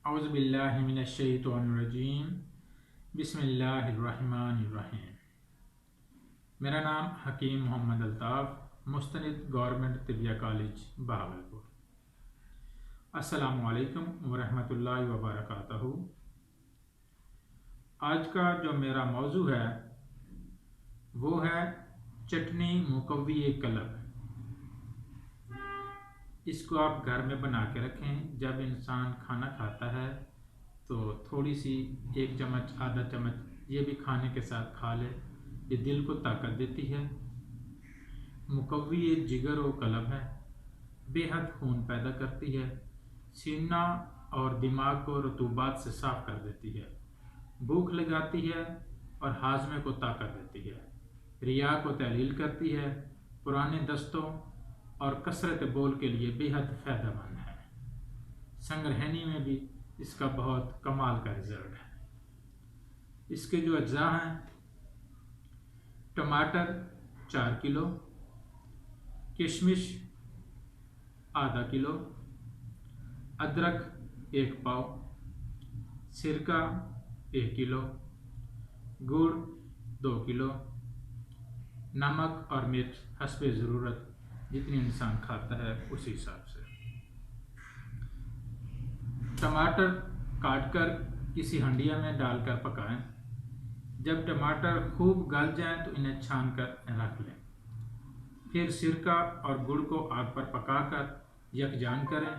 اعوذ باللہ من الشیطان الرجیم بسم اللہ الرحمن الرحیم۔ میرا نام حکیم محمد الطاف، مستند گورنمنٹ طبیہ کالج بہاولپور۔ السلام علیکم ورحمۃ اللہ وبرکاتہ۔ آج کا جو میرا موضوع ہے وہ ہے چٹنی مقوی قلب۔ اس کو آپ گھر میں بنا کے رکھیں، جب انسان کھانا کھاتا ہے تو تھوڑی سی 1 چمچ آدھا چمچ یہ بھی کھانے کے ساتھ کھا لے۔ یہ دل کو طاقت دیتی ہے، مقوی جگر و قلب ہے، بے حد خون پیدا کرتی ہے، سینہ اور دماغ کو رطوبات سے صاف کر دیتی ہے، بھوک لگاتی ہے اور ہاضمے کو طاقت دیتی ہے، ریا کو تحلیل کرتی ہے، پرانے دستوں اور کثرت بول کے لیے بے حد فائدہ مند ہے۔ سنگرہنی میں بھی اس کا بہت کمال کا رزلٹ ہے۔ اس کے جو اجزاء ہیں: ٹماٹر 4 کلو، کشمش آدھا کلو، ادرک 1 پاؤ، سرکہ 1 کلو، گڑ 2 کلو، نمک اور مرچ حسب ضرورت، جتنی انسان کھاتا ہے اسی حساب سے۔ ٹماٹر کاٹ کر کسی ہنڈیا میں ڈال کر پکائیں۔ جب ٹماٹر خوب گل جائیں تو انہیں چھان کر رکھ لیں۔ پھر سرکہ اور گڑ کو آگ پر پکا کر یکجان کریں۔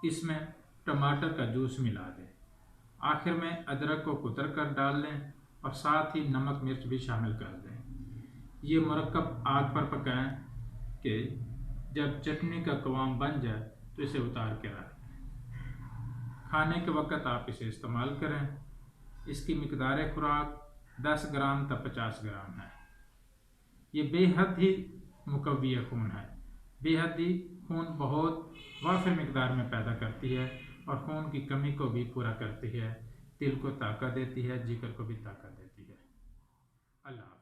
اس میں ٹماٹر کا جوس ملا دیں۔ آخر میں ادرک کو کتر کر ڈال لیں اور ساتھ ہی نمک مرچ بھی شامل کر دیں۔ یہ مرکب آگ پر پکائیں کہ جب چٹنی کا قوام بن جائے تو اسے اتار کے رکھ دیں۔ کھانے کے وقت آپ اسے استعمال کریں۔ اس کی مقدار خوراک 10 گرام تا 50 گرام ہے۔ یہ بے حد ہی مقوی خون ہے، بے حد ہی خون بہت وافر مقدار میں پیدا کرتی ہے اور خون کی کمی کو بھی پورا کرتی ہے، دل کو طاقت دیتی ہے، جگر کو بھی طاقت دیتی ہے۔ اللہ